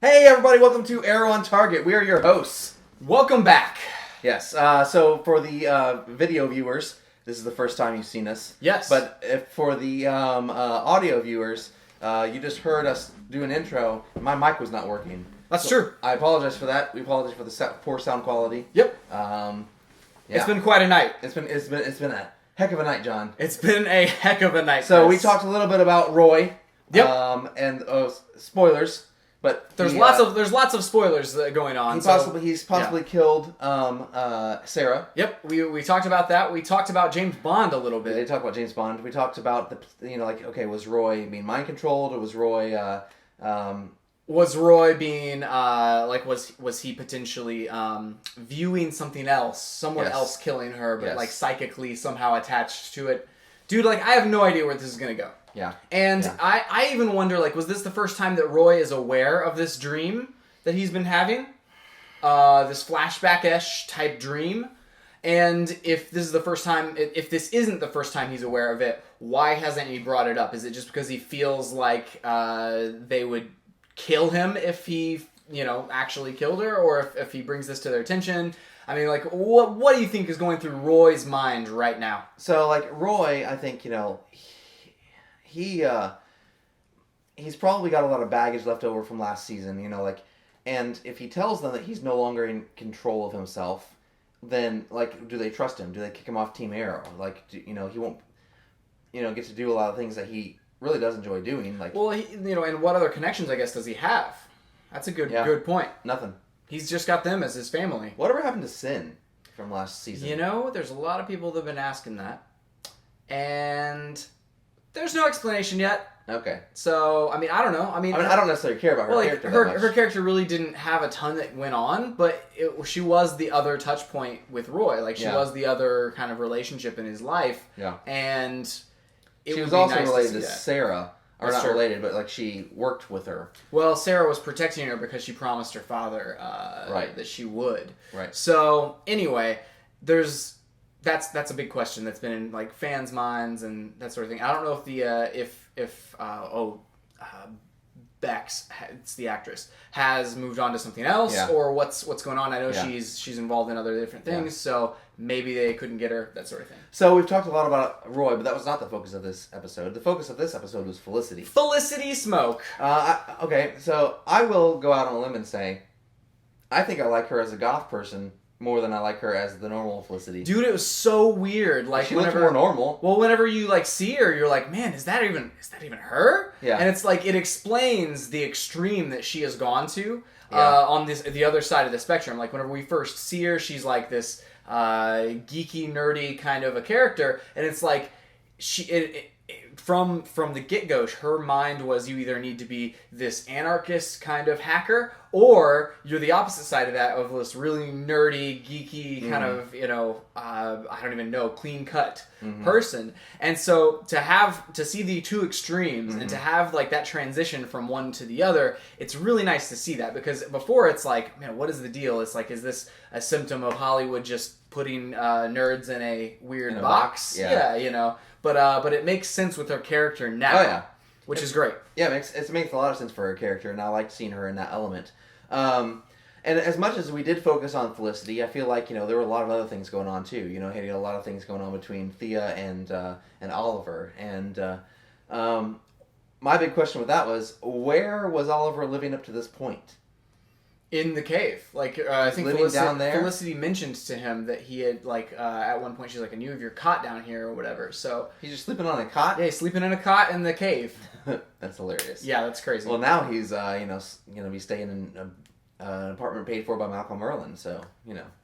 Hey everybody, welcome to Arrow on Target. We are your hosts. Welcome back. Yes, so for the video viewers, this is the first time you've seen us. Yes. But if for the audio viewers, you just heard us do an intro. My mic was not working. That's true. I apologize for that. We apologize for the poor sound quality. Yep. Yeah. It's been quite a night. It's been a heck of a night, John. It's been a heck of a night. So Chris. we talked a little bit about Roy. Yep. And spoilers. But there's lots of spoilers going on. He's possibly killed Sarah. Yep, we talked about that. We talked about James Bond a little bit. They talked about James Bond. We talked about was Roy being mind controlled, or was Roy was Roy being was he potentially viewing something else, someone else killing her, but like psychically somehow attached to it? Dude, like I have no idea where this is gonna go. Yeah. And yeah. I even wonder, like, was this the first time that Roy is aware of this dream that he's been having? This flashback-ish type dream? And if this is the first time, if this isn't the first time he's aware of it, why hasn't he brought it up? Is it just because he feels like they would kill him if he, actually killed her? Or if he brings this to their attention? I mean, like, what do you think is going through Roy's mind right now? So, like, Roy, I think, he's probably got a lot of baggage left over from last season, and if he tells them that he's no longer in control of himself, then, like, do they trust him? Do they kick him off Team Arrow? Like, he won't, get to do a lot of things that he really does enjoy doing. Like, well, and what other connections, I guess, does he have? That's a good point. Nothing. He's just got them as his family. Whatever happened to Sin from last season? There's a lot of people that have been asking that, and there's no explanation yet. Okay. So, I don't know. I don't necessarily care about her character that much. Her character really didn't have a ton that went on, but she was the other touch point with Roy. Like, she was the other kind of relationship in his life. Yeah. And she was also related to Sarah. Or not related, but, like, she worked with her. Well, Sarah was protecting her because she promised her father that she would. Right. So, anyway, that's a big question that's been in, like, fans' minds and that sort of thing. I don't know if the Bex, it's the actress, has moved on to something else or what's going on. I know she's involved in other different things, so maybe they couldn't get her, that sort of thing. So we've talked a lot about Roy, but that was not the focus of this episode. The focus of this episode was Felicity. Felicity Smoak. Okay, so I will go out on a limb and say, I think I like her as a goth person more than I like her as the normal Felicity. Dude, it was so weird. Like, she looked more normal. Well, whenever you, like, see her, you're like, man, is that even her? Yeah. And it's like, it explains the extreme that she has gone to on the other side of the spectrum. Like, whenever we first see her, she's like this geeky, nerdy kind of a character, and it's like from the get-go, her mind was you either need to be this anarchist kind of hacker, or you're the opposite side of that, of this really nerdy, geeky kind of, I don't even know, clean-cut person. And so to see the two extremes and to have, like, that transition from one to the other, it's really nice to see that, because before it's like, man, what is the deal? It's like, is this a symptom of Hollywood just putting nerds in a weird box? Yeah. But it makes sense with her character now, which is great. Yeah, it makes a lot of sense for her character, and I like seeing her in that element. And as much as we did focus on Felicity, I feel like there were a lot of other things going on too. Had a lot of things going on between Thea and Oliver. And my big question with that was, where was Oliver living up to this point? In the cave. Like, I think down there? Felicity mentioned to him that he had, like, at one point, she's like, I knew of your cot down here or whatever, so... He's just sleeping on a cot? Yeah, he's sleeping in a cot in the cave. That's hilarious. Yeah, that's crazy. Well, now he's, going to be staying in an apartment paid for by Malcolm Merlin, so,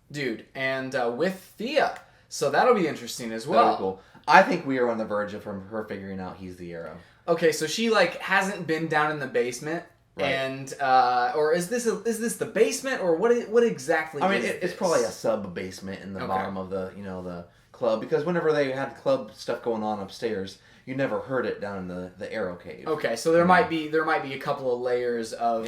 Dude, and with Thea. So that'll be interesting as well. That'll be cool. I think we are on the verge of her figuring out he's the Arrow. Okay, so she, like, hasn't been down in the basement... Right. And or is this the basement, or what exactly? I mean, it's probably a sub basement in the bottom of the the club, because whenever they had club stuff going on upstairs, you never heard it down in the Arrow Cave. Okay, so there might be a couple of layers of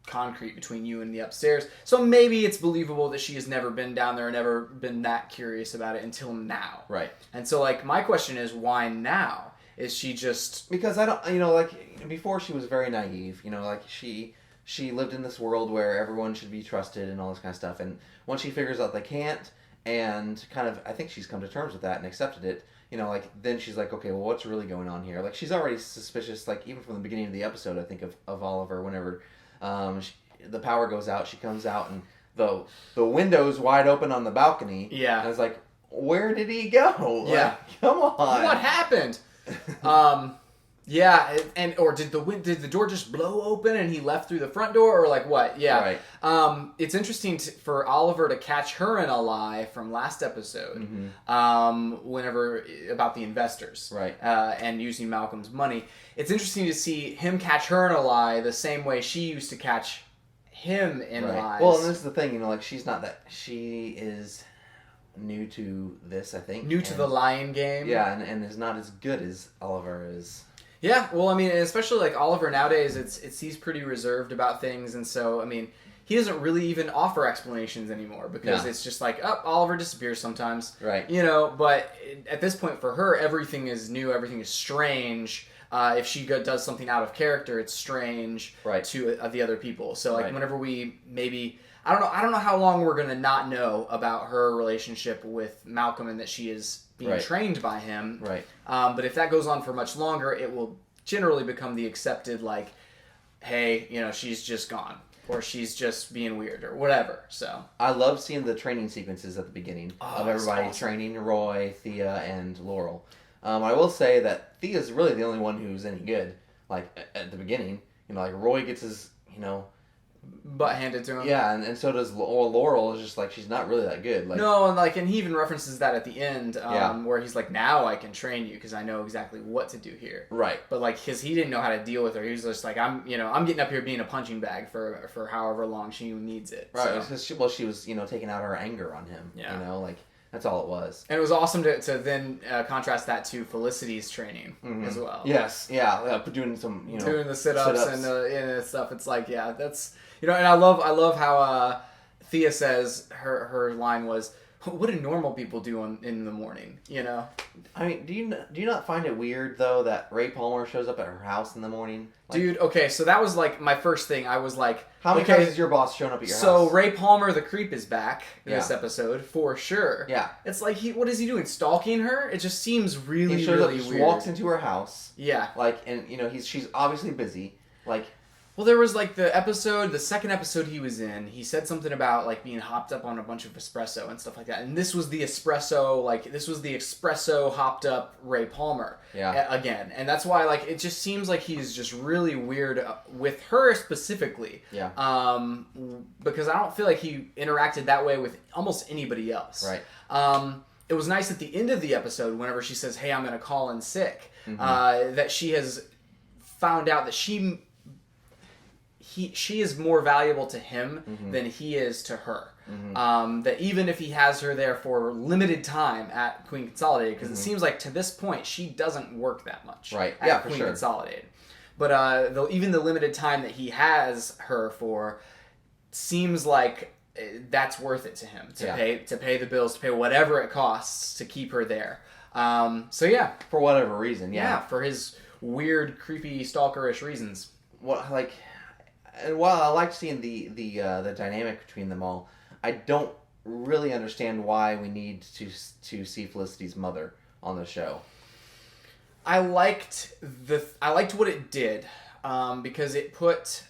concrete between you and the upstairs. So maybe it's believable that she has never been down there and never been that curious about it until now. Right. And so, like, my question is, why now? Is she just... Because I don't, like, before she was very naive, like, she she lived in this world where everyone should be trusted and all this kind of stuff. And once she figures out they can't, and kind of, I think she's come to terms with that and accepted it. You know, like, then she's like, okay, well, what's really going on here? Like, she's already suspicious, like, even from the beginning of the episode, I think, of Oliver, whenever the power goes out, she comes out, and the window's wide open on the balcony. Yeah. And I was like, where did he go? Yeah. Like, come on. What happened? Yeah, or did the door just blow open and he left through the front door, or like what? Yeah. Right. It's interesting for Oliver to catch her in a lie from last episode. Whenever about the investors, Right. And using Malcolm's money. It's interesting to see him catch her in a lie the same way she used to catch him in lies. Well, and this is the thing, you know, like, she is new to this, I think. New to the lying game. Yeah, and is not as good as Oliver is. Yeah, well, I mean, especially like Oliver nowadays, he's pretty reserved about things, and so, I mean, he doesn't really even offer explanations anymore, because it's just like, oh, Oliver disappears sometimes. Right. You know, but at this point for her, everything is new, everything is strange. If she does something out of character, it's strange to the other people. So, like, whenever we maybe... I don't know how long we're going to not know about her relationship with Malcolm and that she is being trained by him. Right. But if that goes on for much longer, it will generally become the accepted, like, hey, you know, she's just gone. Or she's just being weird or whatever. So I love seeing the training sequences at the beginning of everybody training Roy, Thea, and Laurel. I will say that Thea's really the only one who's any good. Like, at the beginning, you know, like, Roy gets his, you know... butt handed to him. Yeah, and so does Laurel. Is just like, she's not really that good. Like, no, and he even references that at the end, where he's like, now I can train you because I know exactly what to do here. Right. But like, because he didn't know how to deal with her, he was just like, I'm getting up here being a punching bag for however long she needs it. Right. So. Because she was, you know, taking out her anger on him. Yeah. You know, like, that's all it was. And it was awesome to then contrast that to Felicity's training as well. Yes. Yeah. Doing some, you know, doing the sit-ups. And stuff. It's like, yeah, that's, you know, and I love how Thea says her line was, what do normal people do in the morning, you know? I mean, do you not find it weird, though, that Ray Palmer shows up at her house in the morning? Like, dude, okay, so that was like my first thing. I was like, how many times has your boss shown up at your house? So Ray Palmer, the creep, is back in this episode, for sure. Yeah. It's like, what is he doing, stalking her? It just seems really, he shows really up, weird. He walks into her house. Yeah. Like, and, you know, she's obviously busy. Like... Well, there was like the second episode he was in, he said something about like being hopped up on a bunch of espresso and stuff like that. And this was the espresso hopped up Ray Palmer again. And that's why, like, it just seems like he's just really weird with her specifically. Yeah. Because I don't feel like he interacted that way with almost anybody else. Right. It was nice at the end of the episode, whenever she says, hey, I'm going to call in sick, that she has found out that she is more valuable to him than he is to her. That even if he has her there for limited time at Queen Consolidated, because it seems like to this point she doesn't work that much at Queen Consolidated. But even the limited time that he has her for seems like that's worth it to him to pay the bills, to pay whatever it costs to keep her there. So yeah, for whatever reason, for his weird, creepy, stalkerish reasons. And while I like seeing the dynamic between them all, I don't really understand why we need to see Felicity's mother on the show. I liked what it did, because it put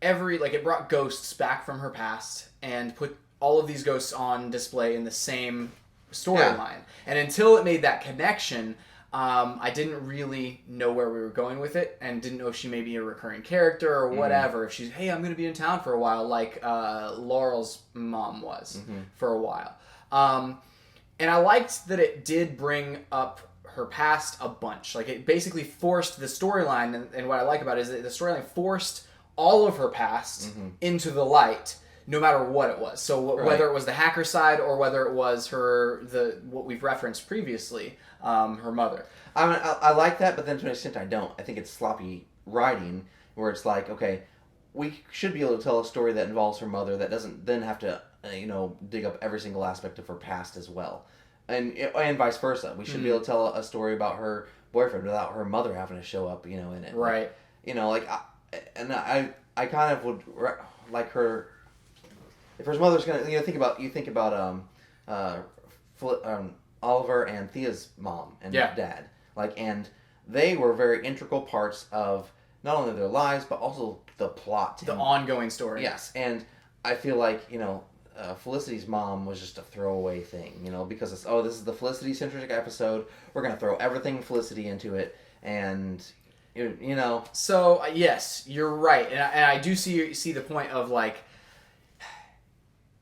it brought ghosts back from her past and put all of these ghosts on display in the same storyline. And until it made that connection, I didn't really know where we were going with it, and didn't know if she may be a recurring character or whatever. If she's, hey, I'm going to be in town for a while, like Laurel's mom was for a while. And I liked that it did bring up her past a bunch. Like, it basically forced the storyline, and what I like about it is that the storyline forced all of her past into the light, no matter what it was. So whether it was the hacker side or whether it was what we've referenced previously, her mother. I mean, I like that, but then to an extent I don't. I think it's sloppy writing, where it's like, okay, we should be able to tell a story that involves her mother that doesn't then have to, dig up every single aspect of her past as well. And vice versa. We should be able to tell a story about her boyfriend without her mother having to show up, in it. Right. I kind of would like her. If her mother's gonna, think about Oliver and Thea's mom and dad, and they were very integral parts of not only their lives but also the plot, the ongoing story. Yes, and I feel like Felicity's mom was just a throwaway thing, because this is the Felicity-centric episode. We're gonna throw everything Felicity into it, and So yes, you're right, and I do see the point of like.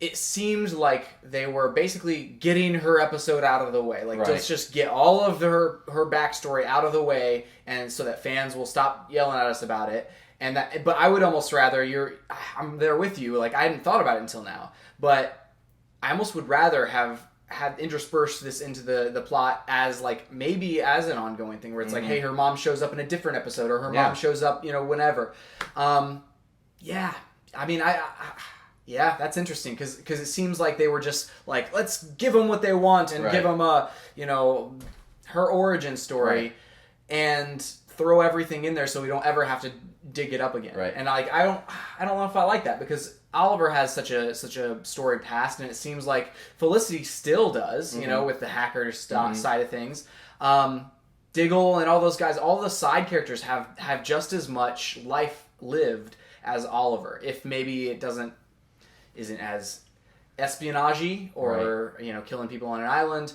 It seemed like they were basically getting her episode out of the way. Like, let's just get all of her backstory out of the way, and so that fans will stop yelling at us about it. But I would almost rather I'm there with you. Like, I hadn't thought about it until now, but I almost would rather have interspersed this into the plot as like maybe as an ongoing thing where it's like, hey, her mom shows up in a different episode, or her mom shows up, whenever. Yeah, I mean, yeah, that's interesting because it seems like they were just like, let's give them what they want and give them her origin story and throw everything in there so we don't ever have to dig it up again. Right. And I don't know if I like that because Oliver has such a storied past, and it seems like Felicity still does, with the hacker side of things. Diggle and all those guys, all the side characters have just as much life lived as Oliver. If maybe it isn't as espionage-y or killing people on an island,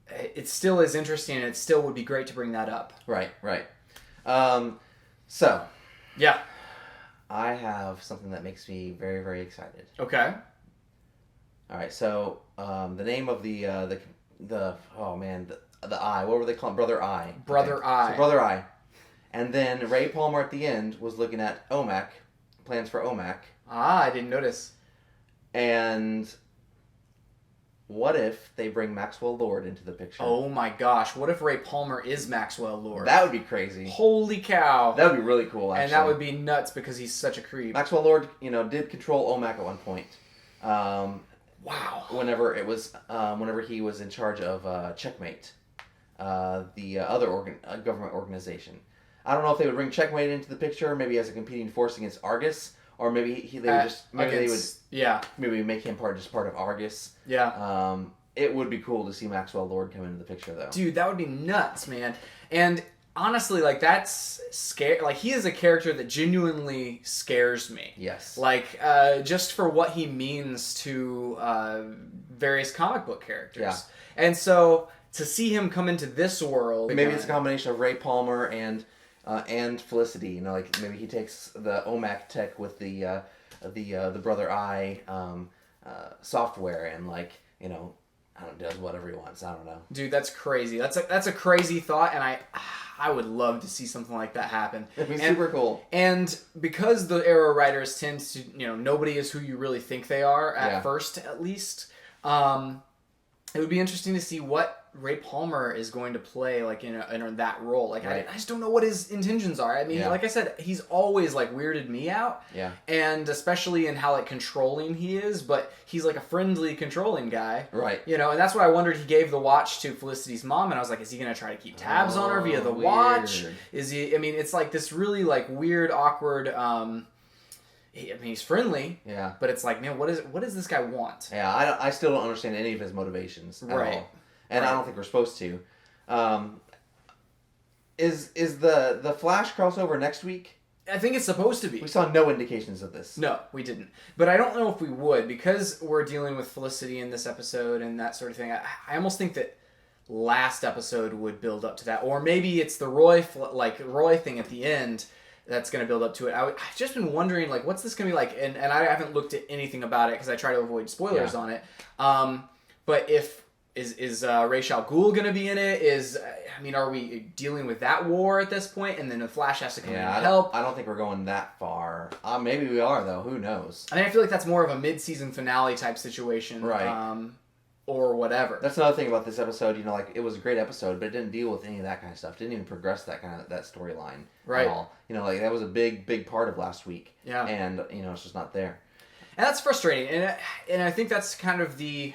it still is interesting, and it still would be great to bring that up. Right. So yeah, I have something that makes me very, very excited. Okay. All right. So the name of the Eye. What were they called? Brother Eye. Brother Eye. So Brother Eye. And then Ray Palmer at the end was looking at OMAC, plans for OMAC. I didn't notice. And what if they bring Maxwell Lord into the picture? Oh my gosh, what if Ray Palmer is Maxwell Lord? That would be crazy. Holy cow. That would be really cool, actually. And that would be nuts because he's such a creep. Maxwell Lord, did control OMAC at one point. Wow. Whenever he was in charge of Checkmate, the other government organization. I don't know if they would bring Checkmate into the picture, maybe as a competing force against Argus. Or maybe they would make him part of Argus. Yeah. It would be cool to see Maxwell Lord come into the picture, though. Dude, that would be nuts, man. And honestly, like, that's scary. Like, he is a character that genuinely scares me. Yes. Like, just for what he means to various comic book characters. Yeah. And so to see him come into this world, maybe it's a combination of Ray Palmer and Felicity, maybe he takes the OMAC tech with the Brother Eye software and does whatever he wants. I don't know. Dude, that's crazy. That's a crazy thought, and I would love to see something like that happen. It'd be super cool. And because the Arrow writers tend to, nobody is who you really think they are at first, at least. It would be interesting to see what Ray Palmer is going to play in that role. I just don't know what his intentions are. I mean, like I said, he's always weirded me out. Yeah. And especially in how controlling he is, but he's a friendly controlling guy. Right. And that's why I wondered he gave the watch to Felicity's mom, and I was like, is he going to try to keep tabs on her via the watch? Is he? I mean, it's this really weird, awkward. He's friendly. Yeah. But it's man, what does this guy want? Yeah, I still don't understand any of his motivations at all. And I don't think we're supposed to. Is the Flash crossover next week? I think it's supposed to be. We saw no indications of this. No, we didn't. But I don't know if we would, because we're dealing with Felicity in this episode and that sort of thing. I almost think that last episode would build up to that. Or maybe it's the Roy thing at the end that's going to build up to it. I've just been wondering, what's this going to be like? And I haven't looked at anything about it because I try to avoid spoilers on it. But if... Is Ra's al Ghul going to be in it? Are we dealing with that war at this point, and then the Flash has to come in and help? I don't think we're going that far. Maybe we are, though. Who knows? I feel like that's more of a mid-season finale type situation. Right. Or whatever. That's another thing about this episode. It was a great episode, but it didn't deal with any of that kind of stuff. It didn't even progress that storyline at all. That was a big part of last week. Yeah. And, it's just not there. And that's frustrating. And I think that's kind of the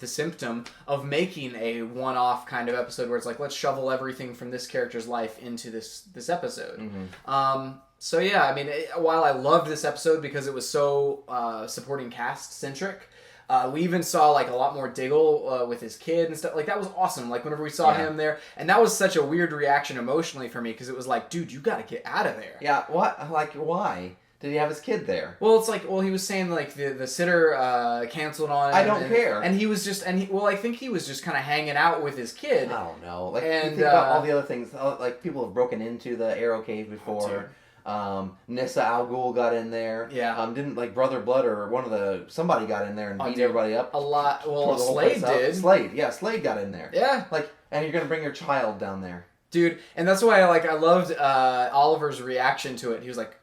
symptom of making a one-off kind of episode where it's let's shovel everything from this character's life into this episode. Mm-hmm. So yeah, I mean, while I loved this episode because it was so supporting cast centric, we even saw like a lot more Diggle with his kid and stuff. Like that was awesome. Like whenever we saw him there, and that was such a weird reaction emotionally for me because it was like, dude, you got to get out of there. Yeah. What? Like why? Did he have his kid there? Well, it's like, he was saying like the sitter canceled on him. I don't care. And he was just, I think he was just kind of hanging out with his kid. I don't know. Like, you think about all the other things. Like, people have broken into the Arrow Cave before. Nissa Al Ghul got in there. Yeah. Didn't, like, Brother Blood or somebody got in there and beat everybody up. A lot. Well, Slade did. Slade got in there. Yeah. Like, and you're going to bring your child down there. Dude, and that's why I loved Oliver's reaction to it. He was like,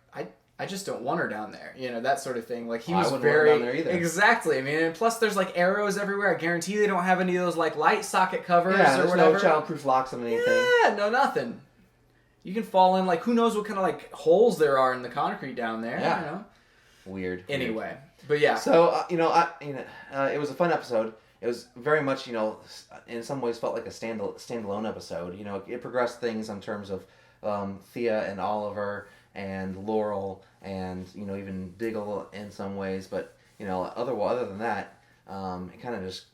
I just don't want her down there, that sort of thing. Like he was I wouldn't very want her down there either. Exactly. I mean, and plus there's like arrows everywhere. I guarantee they don't have any of those like light socket covers or whatever. No childproof locks on anything. Yeah, no nothing. You can fall in like who knows what kind of like holes there are in the concrete down there. Yeah. Weird. Anyway, but yeah. So it was a fun episode. It was very much in some ways felt like a standalone episode. It progressed things in terms of Thea and Oliver and Laurel and even Diggle in some ways, but other than that, it kind of just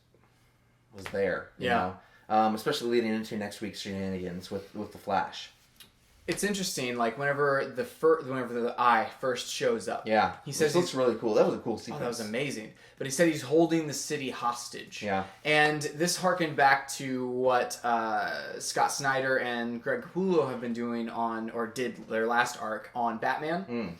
was there. Especially leading into next week's shenanigans with the Flash. It's interesting, like whenever the Eye first shows up. Yeah, he says it looks really cool. That was a cool sequence. Oh, that was amazing. But he said he's holding the city hostage. Yeah, and this harkened back to what Scott Snyder and Greg Capullo have been doing did their last arc on Batman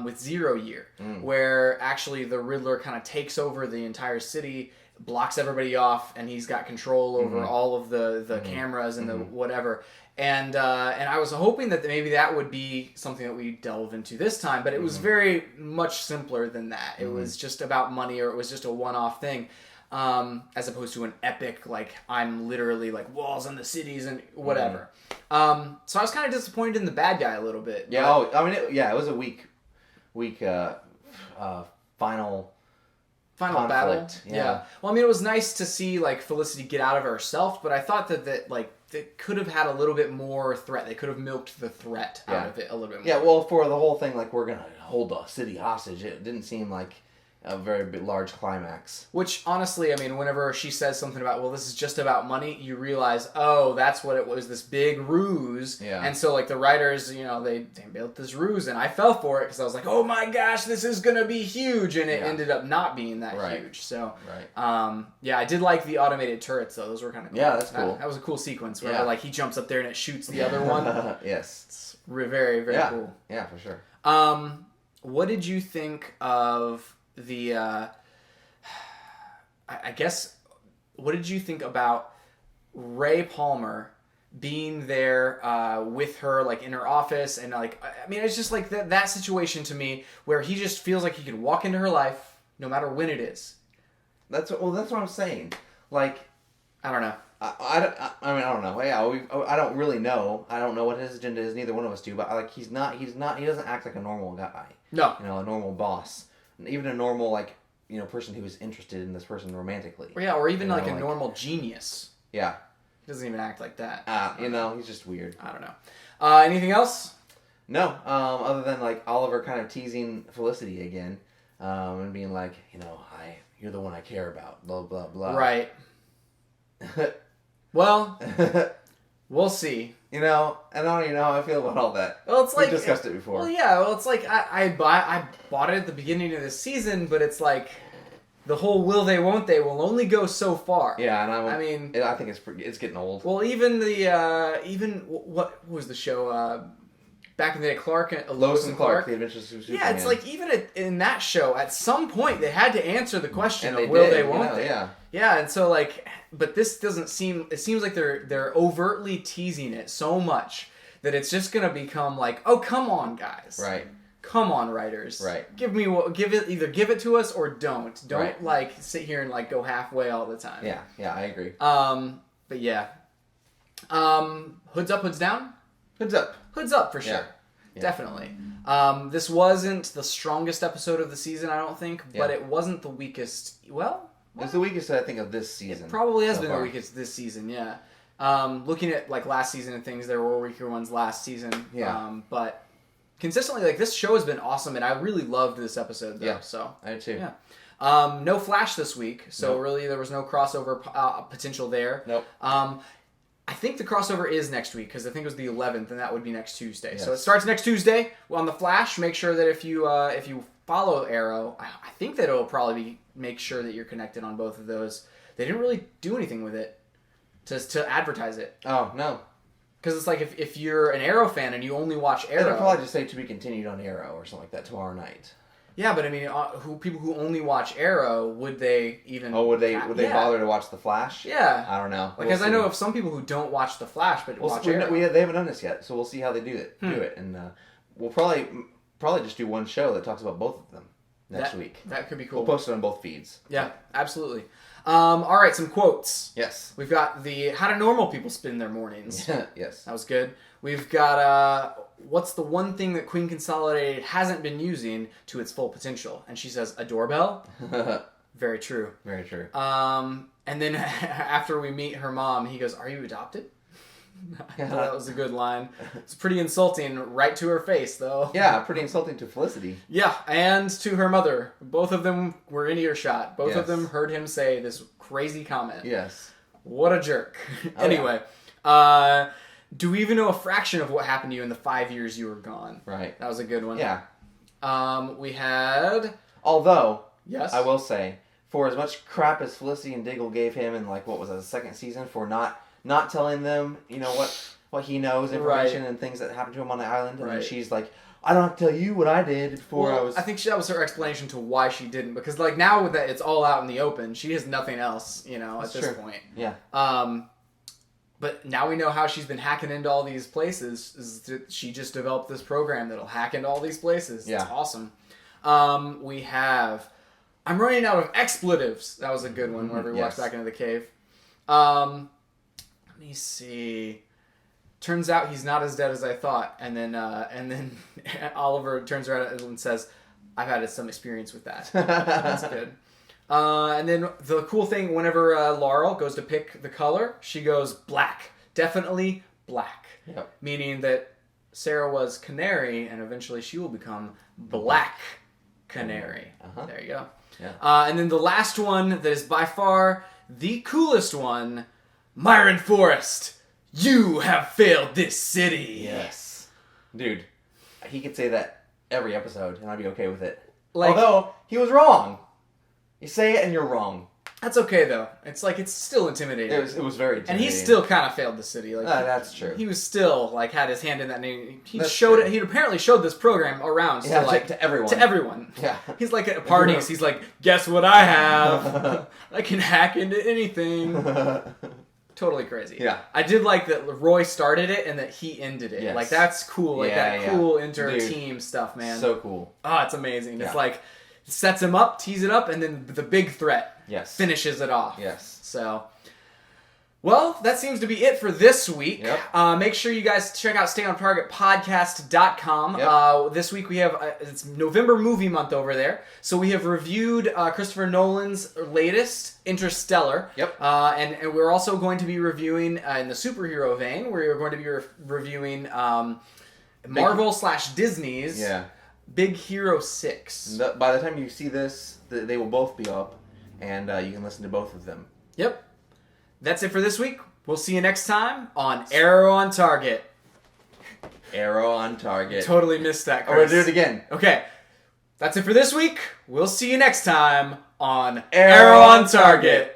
with 0 Year, where actually the Riddler kind of takes over the entire city, blocks everybody off, and he's got control over all of the cameras and the whatever. And I was hoping that maybe that would be something that we delve into this time, but it was very much simpler than that. It was just about money, or it was just a one-off thing, as opposed to an epic, like, I'm literally, like, walls on the cities and whatever. So I was kind of disappointed in the bad guy a little bit. Yeah, it was a weak final conflict. Battle. Yeah. Well, I mean, it was nice to see, like, Felicity get out of herself, but I thought that like, they could have had a little bit more threat. They could have milked the threat out of it a little bit more. Yeah, well, for the whole thing, like, we're going to hold the city hostage, it didn't seem like a very large climax. Which, honestly, I mean, whenever she says something about, well, this is just about money, you realize, oh, that's what it was, this big ruse. Yeah. And so, like, the writers, they built this ruse, and I fell for it, because I was like, oh my gosh, this is going to be huge, and it ended up not being that huge. So, I did like the automated turrets, though. Those were kind of cool. Yeah, that's cool. That was a cool sequence, where, like, he jumps up there and it shoots the other one. Yes. It's very, very cool. Yeah, for sure. What did you think of the I guess, what did you think about Ray Palmer being there with her, like, in her office, and, like, I mean, it's just like that situation to me where he just feels like he can walk into her life no matter when it is. That's what I'm saying. Like, I don't know. I mean, I don't know. Yeah, I don't really know. I don't know what his agenda is. Neither one of us do. But, like, he doesn't act like a normal guy. No. A normal boss. Even a normal, like, person who is interested in this person romantically. Or even like a normal genius. Yeah. He doesn't even act like that. He's just weird. I don't know. Anything else? No. Other than, like, Oliver kind of teasing Felicity again, and being like, you're the one I care about. Blah blah blah. Right. Well, we'll see. I don't even know how I feel about all that. Well, it's like we discussed it before. Well, yeah. Well, it's like I bought it at the beginning of the season, but it's like the whole will they won't they will only go so far. Yeah, and I think it's getting old. Well, even what was the show? Back in the day, Lois and Clark, The Adventures of Superman. Yeah, it's like even in that show, at some point they had to answer the question and of will did, they, won't they? Yeah. Yeah, and so like, but this doesn't seem. It seems like they're overtly teasing it so much that it's just gonna become like, oh, come on, guys. Right. Come on, writers. Right. Either give it to us or don't. Don't right. like sit here and like go halfway all the time. Yeah, I agree. But yeah. Hoods up, hoods down? Hoods up. Hoods up for sure. Yeah. Definitely. This wasn't the strongest episode of the season, I don't think, but it wasn't the weakest. Well, it's the weakest, I think, of this season. It probably has been the weakest this season, yeah. Looking at like last season and things, there were weaker ones last season. Yeah. But consistently, like, this show has been awesome, and I really loved this episode, though. Yeah, So I did too. Yeah. No Flash this week, so Nope. really there was no crossover potential there. Nope. I think the crossover is next week, because I think it was the 11th, and that would be next Tuesday. Yes. So it starts next Tuesday on The Flash. Make sure that if you follow Arrow, I think that it'll probably make sure that you're connected on both of those. They didn't really do anything with it to advertise it. Oh, no. Because it's like if you're an Arrow fan and you only watch Arrow... They'll probably just say to be continued on Arrow or something like that tomorrow night. Yeah, but I mean, people who only watch Arrow, would they even... Oh, would they bother to watch The Flash? Yeah. I don't know. Because I know of some people who don't watch The Flash, but watch Arrow. They haven't done this yet, so we'll see how they do it. And we'll probably just do one show that talks about both of them next week. That could be cool. We'll post it on both feeds. Yeah, absolutely. All right, some quotes. Yes. We've got the how do normal people spend their mornings. Yes. That was good. We've got what's the one thing that Queen Consolidated hasn't been using to its full potential? And she says, a doorbell. Very true. Very true. And then after we meet her mom, he goes, "Are you adopted?" I thought that was a good line. It's pretty insulting right to her face, though. Yeah, pretty insulting to Felicity. Yeah, and to her mother. Both of them were in earshot. Both of them heard him say this crazy comment. Yes. What a jerk. Anyway, do we even know a fraction of what happened to you in the 5 years you were gone? Right. That was a good one. Yeah. We had... Although, yes, I will say, for as much crap as Felicity and Diggle gave him in, like, what was it, the second season, for not telling them, you know, what he knows, information and things that happened to him on the island, and then she's like, I don't have to tell you what I did before I was... I think that was her explanation to why she didn't, because, like, now that it's all out in the open, she has nothing else, you know, at this point. Yeah. But now we know how she's been hacking into all these places. Is that she just developed this program that'll hack into all these places. Yeah. It's awesome. We have... I'm running out of expletives. That was a good one, whenever we walked back into the cave. Let me see... Turns out he's not as dead as I thought. And then Oliver turns around and says, I've had some experience with that. That's good. And then the cool thing, whenever Laurel goes to pick the color, she goes black. Definitely black. Yep. Meaning that Sarah was Canary, and eventually she will become Black Canary. Uh-huh. There you go. Yeah. And then the last one that is by far the coolest one, Myron Forrest. You have failed this city. Yes. Dude, he could say that every episode, and I'd be okay with it. Like, although, he was wrong. You say it, and you're wrong. That's okay, though. It's like, it's still intimidating. It was very intimidating. And he still kind of failed the city. Like, that's true. He was still, like, had his hand in that name. He apparently showed this program around. Yeah, so, like, to everyone. To everyone. Yeah. He's like at parties. He's like, guess what I have? I can hack into anything. Totally crazy. Yeah. I did like that Roy started it and that he ended it. Yes. Like, that's cool. Like, cool inter-team stuff, man. So cool. Oh, it's amazing. Yeah. It's like, sets him up, tees it up, and then the big threat finishes it off. Yes. So, well, that seems to be it for this week. Yep. Make sure you guys check out StayOnTargetPodcast.com. Yep. This week we have, it's November movie month over there. So we have reviewed Christopher Nolan's latest, Interstellar. Yep. And we're also going to be reviewing, in the superhero vein, we're going to be reviewing Marvel/Disney's Big Hero 6. By the time you see this, they will both be up, and you can listen to both of them. Yep. That's it for this week. We'll see you next time on Arrow on Target. Arrow on Target. Totally missed that, Chris. We're going to do it again. Okay. That's it for this week. We'll see you next time on Arrow on Target.